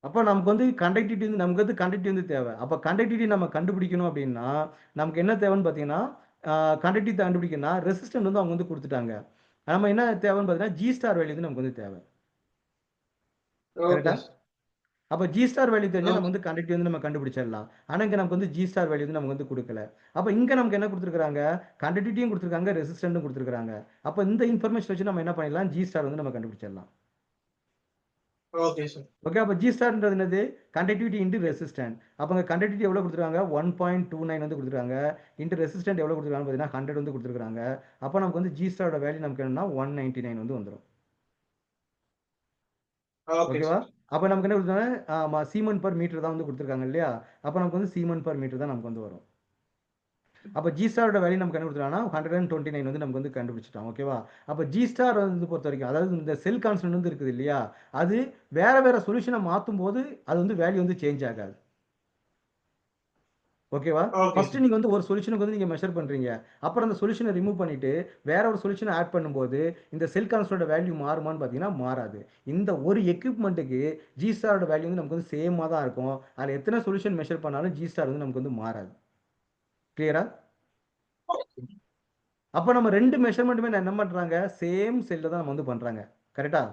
அப்போ நமக்கு வந்து கண்டக்டிவிட்டி வந்து நமக்கு வந்து கண்டக்டிவிட்டி வந்து தேவை. அப்போ கண்டக்டிவிட்டி நம்ம கண்டுபிடிக்கணும் அப்படின்னா நமக்கு என்ன தேவைன்னு பார்த்தீங்கன்னா கண்டக்டிவிட்டி கண்டுபிடிக்கணும்னா ரெசிஸ்டன்ட் வந்து அவங்க வந்து கொடுத்துட்டாங்க. நம்ம என்ன தேவைன்னு பார்த்தீங்கன்னா ஜி ஸ்டார் வேல்யூ வந்து நமக்கு வந்து தேவை. ஓகே கரெக்டா? சார். அப்போ ஜி ஸ்டார் வேல்யூ தெரிஞ்சா நம்ம ஓகே. வந்து கண்டக்டிவிட்டி வந்து நம்ம கண்டுபிடிச்சிடலாம். ஆனா இங்க நமக்கு வந்து ஜி ஸ்டார் வேல்யூ வந்து நமக்கு வந்து கொடுக்கல. அப்போ இங்க நமக்கு என்ன கொடுத்துருக்காங்க? கண்டக்டிவிட்டியும் கொடுத்துருக்காங்க, ரெசிஸ்டன்ட்டும் கொடுத்துருக்காங்க. அப்போ இந்த இன்ஃபர்மேஷன் வச்சு நம்ம என்ன பண்ணிடலாம்? ஜி ஸ்டார் வந்து நம்ம கண்டுபிடிச்சிடலாம். Okay sir. ஓகே. அப்போ ஜி ஸ்டார்ன்றது என்னது? Conductivity into resistant. அப்போ அங்க கண்டக்டிவிட்டி எவ்வளவு கொடுத்துருக்காங்க? 1.29 வந்து கொடுத்துருக்காங்க. இன்டு ரெசிஸ்டன்ட் எவ்வளவு கொடுத்துருக்காங்கன்னு பார்த்தீங்கன்னா 100 வந்து கொடுத்துருக்காங்க. அப்போ நமக்கு வந்து ஜி ஸ்டாரோட வேல்யூ நமக்கு என்னன்னா 199 வந்து வந்துரும். ஓகே ஓகேவா? சார். அப்போ நமக்கு என்ன கொடுத்துருக்காங்க? ஆமா சீமன் பெர் மீட்டர் தான் வந்து கொடுத்துருக்காங்க இல்லையா? அப்போ நமக்கு வந்து சீமன் பெர் மீட்டர் தான் நமக்கு வந்து வரும். அப்போ ஜி ஸ்டாரோட வேல்யூ நமக்கு என்ன கொடுத்துருக்காங்கன்னா 129 வந்து நமக்கு வந்து கண்டுபிடிச்சிட்டோம். ஓகேவா? அப்போ ஜி ஸ்டார் வந்து பொறுத்த வரைக்கும் அதாவது இந்த செல் கான்ஸ்டன்ட் வந்து இருக்குது இல்லையா? அது வேற வேற சொல்யூஷனை மாற்றும் போது அது வந்து வேல்யூ வந்து சேஞ்ச் ஆகாது. ஓகேவா? Okay first sir. நீங்க வந்து ஒரு சொல்யூஷனுக்கு வந்து நீங்க மெஷர் பண்றீங்க. அப்புறம் அந்த சொல்யூஷனை ரிமூவ் பண்ணிட்டு வேற ஒரு சொல்யூஷனை ஆட் பண்ணும்போது இந்த செல் கான்ஸ்டன்டோட வேல்யூ மாறுமான்னு பார்த்தீங்கன்னா மாறாது. இந்த ஒரு எக்யூப்மென்ட்க்கு ஜி ஸ்டாரோட வேல்யூ வந்து நமக்கு வந்து சேமா தான் இருக்கும். அதுல எத்தனை சொல்யூஷன் மெஷர் பண்ணாலும் ஜி ஸ்டார் வந்து நமக்கு வந்து மாறாது. கிளியரா? அப்ப நம்ம 2 மெஷர்மென்ட்டுமே என்ன பண்றாங்க? சேம் செல்ல தான் நம்ம வந்து பண்றாங்க. கரெக்ட்டா?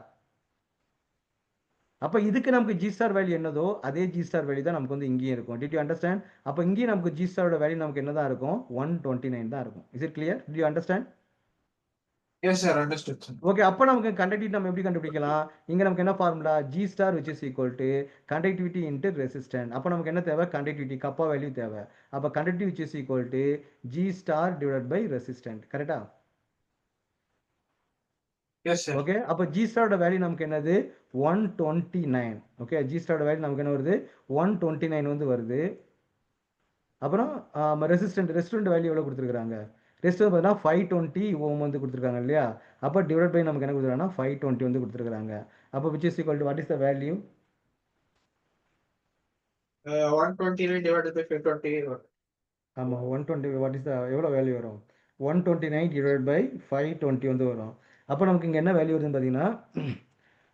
அப்ப இதுக்கு நமக்கு ஜி ஸ்டார் வேல்யூ என்னதோ அதே ஜி ஸ்டார் வேல்யூ தான் நமக்கு வந்து இங்கேயும் இருக்கும். Did you understand? அப்ப இங்கேயும் நமக்கு ஜி ஸ்டாரோட வேல்யூ நமக்கு என்னதான் இருக்கும்? 129 தான் இருக்கும். Is it clear? Did you understand? Yes sir. Understood sir. Okay. அப்ப நமக்கு கண்டக்டிவிட்டி நம்ம எப்படி கண்டுபிடிக்கலாம்? இங்க நமக்கு என்ன formula? G star which is equal to conductivity into resistance. அப்ப நமக்கு என்ன தேவை? கண்டக்டிவிட்டி கப்பா வேல்யூ தேவை. அப்ப conductivity which is equal to G star divided by resistance. கரெக்ட்டா? Yes sir. ஓகே. அப்ப ஜி ஸ்டாரோட வேல்யூ நமக்கு என்னது? 129. ஓகே. ஜி ஸ்டாரோட வேல்யூ நமக்கு என்ன வருது? 129 வந்து வருது. அப்புறம் ரெசிஸ்டன்ட் வேல்யூ எவ்வளவு கொடுத்துருக்காங்க? ரெசிஸ்டன்ட் பார்த்தீங்கன்னா 520 ஓம் வந்து கொடுத்துருக்காங்க இல்லையா? அப்ப டிவைட் பை நமக்கு என்ன கொடுத்துருக்காங்கன்னா 520 வந்து கொடுத்துருக்காங்க. அப்ப which is equal to what is the value? 129 divided by 520. ஆமா 120 what is the எவ்வளவு வேல்யூ வரும்? 129 divided by 520 வந்து வரும். அப்ப நமக்கு இங்க என்ன வேல்யூ வருதுன்னு பார்த்தீங்கன்னா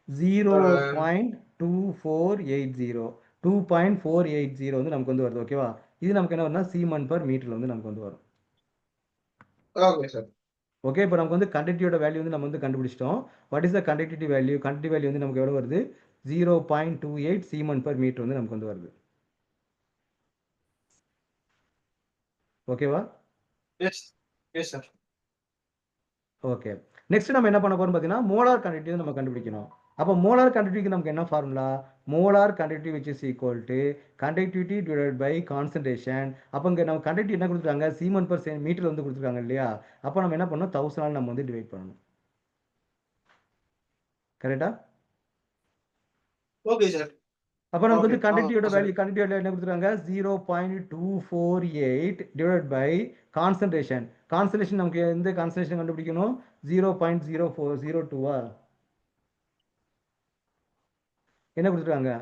0.2480 2.480 வந்து நமக்கு வந்து வருது. ஓகேவா? இது நமக்கு என்ன வரும்னா சீமன் பெர் மீட்டர்ல வந்து நமக்கு வந்து வரும். Okay sir. ஓகே. இப்போ நமக்கு வந்து கண்டக்டிவிட்டியோட வேல்யூ வந்து நம்ம வந்து கண்டுபிடிச்சிட்டோம். What is the conductivity value? Conductivity value வந்து நமக்கு எவ்வளவு வருது? 0.28 சீமன் பெர் மீட்டர் வந்து நமக்கு வந்து வருது. ஓகேவா? Yes. Yes sir. Okay. Next நம்ம என்ன பண்ண போறோம் பார்த்தீங்கன்னா மோலார் கண்டக்டிவிட்டி நம்ம கண்டுபிடிக்கணும். அப்போ மோலார் கண்டக்டிவிட்டிக்கு நமக்கு என்ன formula? Molar conductivity which is equal to conductivity divided by concentration. அப்போ இங்க நம்ம கண்டக்டிவிட்டி என்ன கொடுத்துருக்காங்க? சீமன் பெர் மீட்டர் வந்து கொடுத்துருக்காங்க இல்லையா? அப்போ நம்ம என்ன பண்ணணும்? 1000 ஆல் நம்ம வந்து டிவைட் பண்ணணும். கரெக்ட்டா? Okay sir. அப்போ நமக்கு ஓகே. வந்து கண்டக்டிவிட்டியோட சார். வேல்யூ என்ன கொடுத்துருக்காங்க? 0.248 டிவைட் பை கான்சன்ட்ரேஷன். கான்சன்ட்ரேஷன் நமக்கு எந்த கான்சன்ட்ரேஷன் கண்டுபிடிக்கணும்? 0.0402 என்ன கொடுத்துருக்காங்க?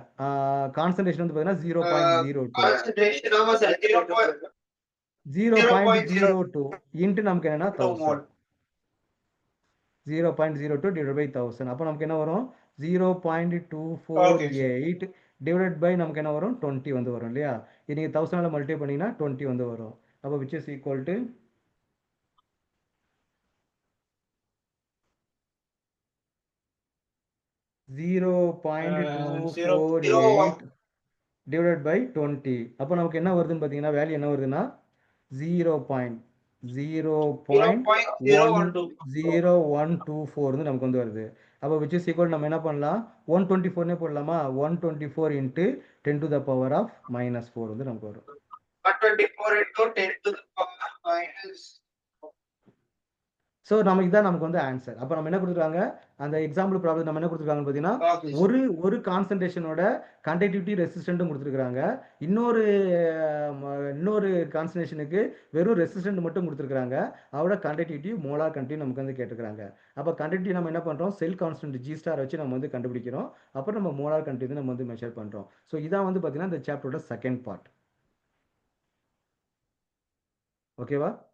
கான்சன்ட்ரேஷன் வந்து பார்த்தீங்கன்னா 0.02 கான்சன்ட்ரேஷன் ஆமா சார். 0.02 இன்ட்டு நமக்கு என்னன்னா 1000 0.02 0.02 டிவைட் பை 1000 அப்போ நமக்கு என்ன வரும்? Okay sir. 0.248 டிவைட் பை நமக்கு என்ன வரும்? 20 வந்து வரும் இல்லையா? இது நீங்கள் 1000 மல்டிப்ளை பண்ணீங்கன்னா 20 வந்து வரும். அப்போ which is equal to 0.248 divide by 20 அப்போ நமக்கு என்ன வருதுன்னு பார்த்தீங்கன்னா வேல்யூ என்ன வருதுன்னா 0.0.10124 வந்து நமக்கு வந்து வருது. அப்போ விச் இஸ் ஈக்குவல் நம்ம என்ன பண்ணலாம்? 124 போடலாமா? 124 into 10 to the power of -4 வந்து நமக்கு வரும். 124 into 10 to the power minus. So நமக்கு இதான் நமக்கு வந்து ஆன்சர். அப்போ நம்ம என்ன கொடுத்துருக்காங்க? அந்த எக்ஸாம்பிள் ப்ராப்ளம் நம்ம என்ன கொடுத்துருக்காங்கன்னு பார்த்தீங்கன்னா ஓகே சார். ஒரு கான்சன்ட்ரேஷனோட கண்டக்டிவிட்டி ரெசிஸ்டன்ட்டும் கொடுத்துருக்காங்க. இன்னொரு இன்னொரு கான்சன்ட்ரேஷனுக்கு வெறும் ரெசிஸ்டன்ட் மட்டும் கொடுத்துருக்காங்க. அதோட கண்டக்டிவிட்டி மோலார் கண்டக்டிவிட்டி நமக்கு வந்து கேட்டுக்கிறாங்க. அப்போ கண்டக்டிவிட்டி நம்ம என்ன பண்ணுறோம்? செல் கான்ஸ்டன்ட் ஜி ஸ்டார் வச்சு நம்ம வந்து கண்டுபிடிக்கிறோம். அப்புறம் நம்ம மோலார் கண்டக்டிவிட்டி நம்ம வந்து மெஷர் பண்ணுறோம். ஸோ இதான் வந்து பார்த்தீங்கன்னா இந்த சாப்டரோட செகண்ட் பார்ட். ஓகேவா?